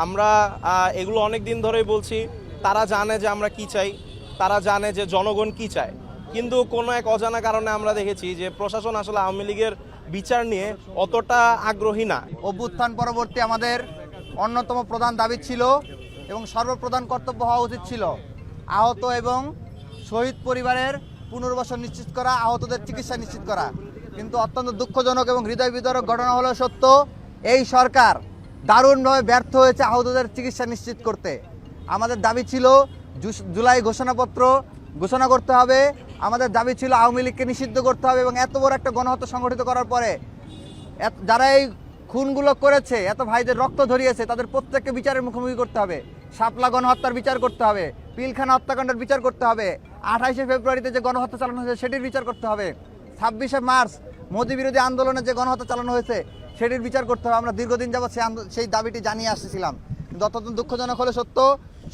আমরা এগুলো অনেক দিন ধরেই বলছি। তারা জানে যে আমরা কি চাই, তারা জানে যে জনগণ কি চায়, কিন্তু কোনো এক অজানা কারণে আমরা দেখেছি যে প্রশাসন আসলে আওয়ামী লীগের বিচার নিয়ে অতটা আগ্রহী না। অভ্যুত্থান পরবর্তী আমাদের অন্যতম প্রধান দাবি ছিল এবং সর্বপ্রধান কর্তব্য হওয়া উচিত ছিল আহত এবং শহীদ পরিবারের পুনর্বাসন নিশ্চিত করা, আহতদের চিকিৎসা নিশ্চিত করা। কিন্তু অত্যন্ত দুঃখজনক এবং হৃদয় বিদারক ঘটনা হলো সত্য, এই সরকার দারুণভাবে ব্যর্থ হয়েছে আহতদের চিকিৎসা নিশ্চিত করতে। আমাদের দাবি ছিল জুলাই ঘোষণাপত্র ঘোষণা করতে হবে, আমাদের দাবি ছিল আওয়ামী লীগকে নিষিদ্ধ করতে হবে এবং এত বড় একটা গণহত্যা সংগঠিত করার পরে যারা এই খুনগুলো করেছে, এত ভাইদের রক্ত ঝরিয়েছে, তাদের প্রত্যেককে বিচারের মুখোমুখি করতে হবে। শাপলা গণহত্যার বিচার করতে হবে, পিলখানা হত্যাকাণ্ডের বিচার করতে হবে, 28শে ফেব্রুয়ারিতে যে গণহত্যা চালানো হয়েছে সেটির বিচার করতে হবে, 26শে মার্চ মোদি বিরোধী আন্দোলনে যে গণহত্যা চালানো হয়েছে সেটির বিচার করতে হবে। আমরা দীর্ঘদিন যাবৎ সেই দাবিটি জানিয়ে আসছিলাম। কিন্তু অত্যন্ত দুঃখজনক হলে সত্য,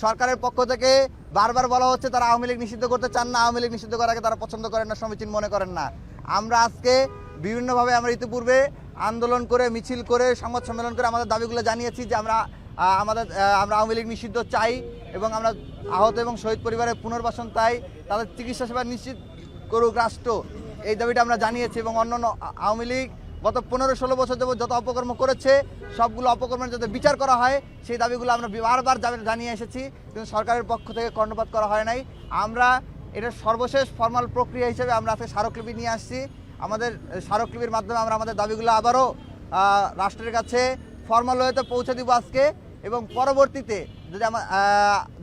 সরকারের পক্ষ থেকে বারবার বলা হচ্ছে তারা আওয়ামী লীগ নিষিদ্ধ করতে চান না, আওয়ামী লীগ নিষিদ্ধ করাকে তারা পছন্দ করেন না, সমীচীন মনে করেন না। আমরা আজকে বিভিন্নভাবে আমরা ইতিপূর্বে আন্দোলন করে, মিছিল করে, সংবাদ সম্মেলন করে আমাদের দাবিগুলো জানিয়েছি যে আমরা আওয়ামী লীগ নিষিদ্ধ চাই এবং আমরা আহত এবং শহীদ পরিবারের পুনর্বাসন চাই, তাদের চিকিৎসা সেবা নিশ্চিত করুক রাষ্ট্র, এই দাবিটা আমরা জানিয়েছি। এবং অন্যান্য আওয়ামী লীগ গত 15-16 বছর যাবত যত অপকর্ম করেছে সবগুলো অপকর্মের যাতে বিচার করা হয় সেই দাবিগুলো আমরা বারবার জানিয়ে এসেছি, কিন্তু সরকারের পক্ষ থেকে কর্ণপাত করা হয় নাই। আমরা এটা সর্বশেষ ফর্মাল প্রক্রিয়া হিসেবে আমরা আজকে স্মারকলিপি নিয়ে আসছি। আমাদের স্মারকলিপির মাধ্যমে আমরা আমাদের দাবিগুলো আবারও রাষ্ট্রের কাছে ফর্মাল ওয়েতে পৌঁছে দিব আজকে, এবং পরবর্তীতে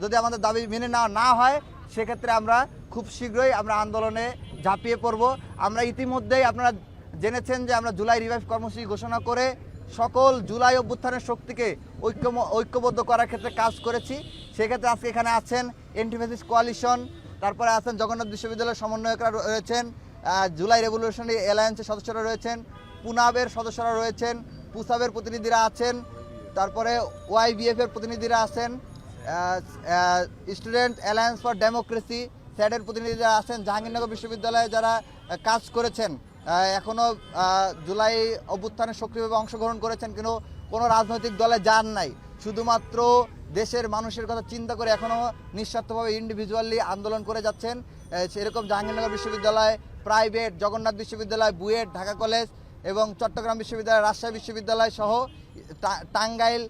যদি আমাদের দাবি মেনে নেওয়া না হয় সেক্ষেত্রে আমরা খুব শীঘ্রই আমরা আন্দোলনে ঝাঁপিয়ে পড়ব। আমরা ইতিমধ্যেই আপনারা জেনেছেন যে আমরা জুলাই রিভাইভ কর্মসূচি ঘোষণা করে সকল জুলাই অভ্যুত্থানের শক্তিকে ঐক্যবদ্ধ করার ক্ষেত্রে কাজ করেছি। সেক্ষেত্রে আজকে এখানে আছেন এন্টি-ফ্যাসিস্ট কোয়ালিশন, তারপরে আছেন জগন্নাথ বিশ্ববিদ্যালয়ের সমন্বয়করা রয়েছেন, জুলাই রেভলিউশনারি অ্যালায়েন্সের সদস্যরা রয়েছেন, পুনাবের সদস্যরা রয়েছেন, পুসাবের প্রতিনিধিরা আছেন, তারপরে ওয়াইবিএফ এর প্রতিনিধিরা আছেন, স্টুডেন্ট অ্যালায়েন্স ফর ডেমোক্রেসি স্যাডের প্রতিনিধিরা আছেন, জাহাঙ্গীরনগর বিশ্ববিদ্যালয়ে যারা কাজ করেছেন, এখনও জুলাই অভ্যুত্থানে সক্রিয়ভাবে অংশগ্রহণ করেছেন, কিন্তু কোনো রাজনৈতিক দলে যান নাই, শুধুমাত্র দেশের মানুষের কথা চিন্তা করে এখনও নিঃস্বার্থভাবে ইন্ডিভিজুয়ালি আন্দোলন করে যাচ্ছেন। সেরকম জাহাঙ্গীরনগর বিশ্ববিদ্যালয়, প্রাইভেট, জগন্নাথ বিশ্ববিদ্যালয়, বুয়েট, ঢাকা কলেজ এবং চট্টগ্রাম বিশ্ববিদ্যালয়, রাজশাহী বিশ্ববিদ্যালয় সহ টাঙ্গাইল,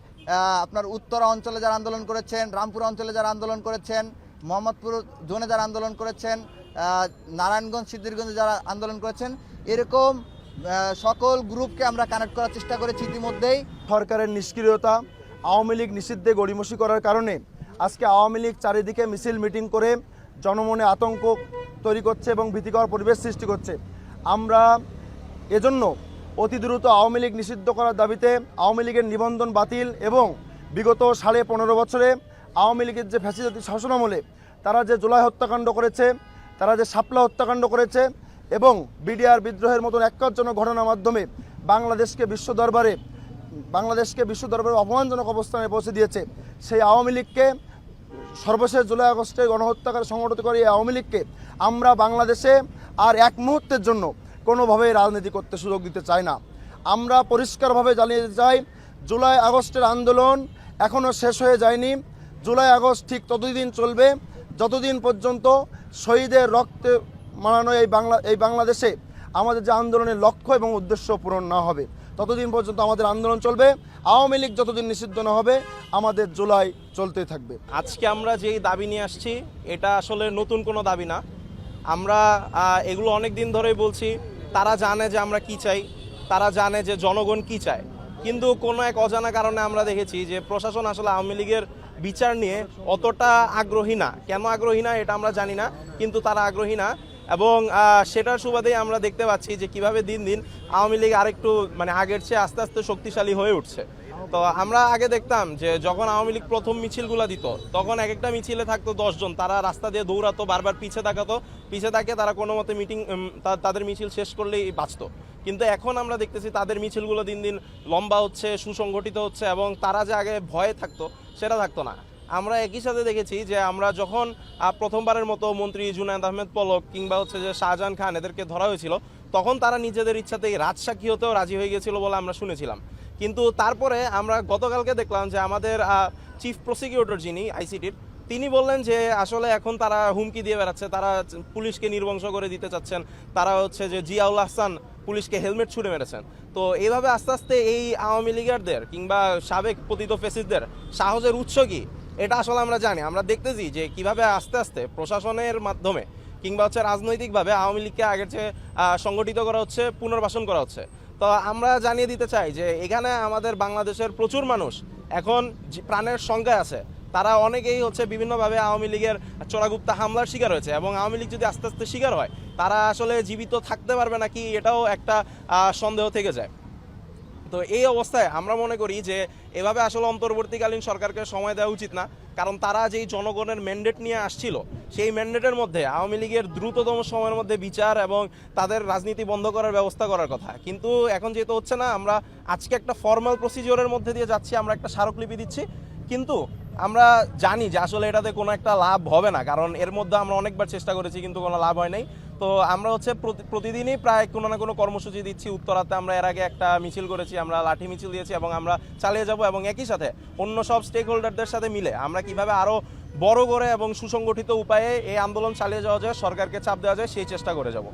আপনার উত্তরা অঞ্চলে যারা আন্দোলন করেছেন, রামপুর অঞ্চলে যারা আন্দোলন করেছেন, মোহাম্মদপুর জোনে যারা আন্দোলন করেছেন, নারায়ণগঞ্জ, সিদ্ধিরগঞ্জে যারা আন্দোলন করেছেন, এরকম সকল গ্রুপকে আমরা কানেক্ট করার চেষ্টা করেছি ইতিমধ্যেই। সরকারের নিষ্ক্রিয়তা, আওয়ামী লীগ নিষিদ্ধে গড়িমসি করার কারণে আজকে আওয়ামী লীগ চারিদিকে মিছিল মিটিং করে জনমনে আতঙ্ক তৈরি করছে এবং ভীতিকর পরিবেশ সৃষ্টি করছে। আমরা এজন্য অতি দ্রুত আওয়ামী লীগ নিষিদ্ধ করার দাবিতে আওয়ামী লীগের নিবন্ধন বাতিল এবং বিগত 15.5 বছরে আওয়ামী লীগের যে ফ্যাসিবাদী শাসনামলে তারা যে জুলাই হত্যাকাণ্ড করেছে, তারা যে শাপলা হত্যাকাণ্ড করেছে এবং বিডিআর বিদ্রোহের মতন একজনক ঘটনার মাধ্যমে বাংলাদেশকে বিশ্ব দরবারে অপমানজনক অবস্থানে পৌঁছে দিয়েছে, সেই আওয়ামী লীগকে সর্বশেষ জুলাই আগস্টে গণহত্যাকারী সংগঠিত করে এই আওয়ামী লীগকে আমরা বাংলাদেশে আর এক মুহূর্তের জন্য কোনোভাবেই রাজনীতি করতে সুযোগ দিতে চাই না। আমরা পরিষ্কারভাবে জানিয়ে দিতে চাই, জুলাই আগস্টের আন্দোলন এখনও শেষ হয়ে যায়নি। জুলাই আগস্ট ঠিক ততদিন চলবে যতদিন পর্যন্ত শহীদের রক্তে মানানো এই বাংলাদেশে আমাদের যে আন্দোলনের লক্ষ্য এবং উদ্দেশ্য পূরণ না হবে ততদিন পর্যন্ত আমাদের আন্দোলন চলবে। আওয়ামী লীগ যতদিন নিষিদ্ধ না হবে আমাদের জুলাই চলতেই থাকবে। আজকে আমরা যেই দাবি নিয়ে আসছি এটা আসলে নতুন কোনো দাবি না। আমরা এগুলো অনেক দিন ধরেই বলছি। তারা জানে যে আমরা কি চাই, তারা জানে যে জনগণ কি চায়, কিন্তু কোনো এক অজানা কারণে আমরা দেখেছি যে প্রশাসন আসলে আওয়ামী লীগের বিচার নিয়ে অতটা আগ্রহী না। কেন আগ্রহী না এটা আমরা জানি না, কিন্তু তারা আগ্রহী না। এবং সেটার সুবাদেই আমরা দেখতে পাচ্ছি যে কিভাবে দিন দিন আওয়ামী লীগ আরেকটু আগের চেয়ে আস্তে আস্তে শক্তিশালী হয়ে উঠছে। তো আমরা আগে দেখতাম যে যখন আওয়ামী লীগ প্রথম মিছিলগুলো দিত তখন এক একটা মিছিলে থাকতো 10 জন, তারা রাস্তা দিয়ে দৌড়াতো, বারবার পিছে তাকে তারা কোনো মতে তাদের মিছিল শেষ করলেই বাঁচত। কিন্তু এখন আমরা দেখতেছি তাদের মিছিলগুলো দিন দিন লম্বা হচ্ছে, সুসংগঠিত হচ্ছে, এবং তারা যে আগে ভয়ে থাকতো সেটা থাকতো না। আমরা একই সাথে দেখেছি যে আমরা যখন প্রথমবারের মতো মন্ত্রী জুনায়েদ আহমেদ পলক কিংবা যে শাহজাহান খান এদেরকে ধরা হয়েছিল তখন তারা নিজেদের ইচ্ছাতেই রাজসাক্ষী হতেও রাজি হয়ে গেছিল বলে আমরা শুনেছিলাম। কিন্তু তারপরে আমরা গতকালকে দেখলাম যে আমাদের চিফ প্রসিকিউটর যিনি আইসিটির, তিনি বললেন যে আসলে এখন তারা হুমকি দিয়ে বেড়াচ্ছে, তারা পুলিশকে নির্বংশ করে দিতে চাচ্ছেন, তারা হচ্ছে যে জিয়াউল আহসান পুলিশকে হেলমেট ছুড়ে মেরেছেন। তো এইভাবে আস্তে আস্তে এই আওয়ামী লীগারদের কিংবা সাবেক পতিত ফেসিসদের সাহসের উৎস কি এটা আসলে আমরা জানি। আমরা দেখতেছি যে কিভাবে আস্তে আস্তে প্রশাসনের মাধ্যমে কিংবা হচ্ছে রাজনৈতিকভাবে আওয়ামী লীগকে আগের চেয়ে সংগঠিত করা হচ্ছে, পুনর্বাসন করা হচ্ছে। তো আমরা জানিয়ে দিতে চাই যে এখানে আমাদের বাংলাদেশের প্রচুর মানুষ এখন প্রাণের সংখ্যায় আছে, তারা অনেকেই হচ্ছে বিভিন্নভাবে আওয়ামী লীগের চোরাগুপ্তা হামলার শিকার হয়েছে, এবং আওয়ামী লীগ যদি আস্তে আস্তে শিকার হয় তারা আসলে জীবিত থাকতে পারবে নাকি এটাও একটা সন্দেহ থেকে যায়। তো এই অবস্থায় আমরা মনে করি যে এভাবে আসলে অন্তর্বর্তীকালীন সরকারকে সময় দেওয়া উচিত না, কারণ তারা যেই জনগণের ম্যান্ডেট নিয়ে আসছিল সেই ম্যান্ডেটের মধ্যে আওয়ামী লীগের দ্রুততম সময়ের মধ্যে বিচার এবং তাদের রাজনীতি বন্ধ করার ব্যবস্থা করার কথা। কিন্তু এখন যেহেতু হচ্ছে না, আমরা আজকে একটা ফর্মাল প্রসিজিওরের মধ্যে দিয়ে যাচ্ছি, আমরা একটা স্মারকলিপি দিচ্ছি, কিন্তু আমরা জানি যে আসলে এটাতে কোনো একটা লাভ হবে না, কারণ এর মধ্যে আমরা অনেকবার চেষ্টা করেছি কিন্তু কোনো লাভ হয় নাই। তো আমরা হচ্ছে প্রতিদিনই প্রায় কোনো না কোনো কর্মসূচি দিচ্ছি। উত্তরাতে আমরা এর আগে একটা মিছিল করেছি, আমরা লাঠি মিছিল দিয়েছি, এবং আমরা চালিয়ে যাব, এবং একই সাথে অন্য সব স্টেক হোল্ডারদের সাথে মিলে আমরা কিভাবে আরও বড় করে এবং সুসংগঠিত উপায়ে এই আন্দোলন চালিয়ে যাওয়া যায়, সরকারকে চাপ দেওয়া যায়, সেই চেষ্টা করে যাব।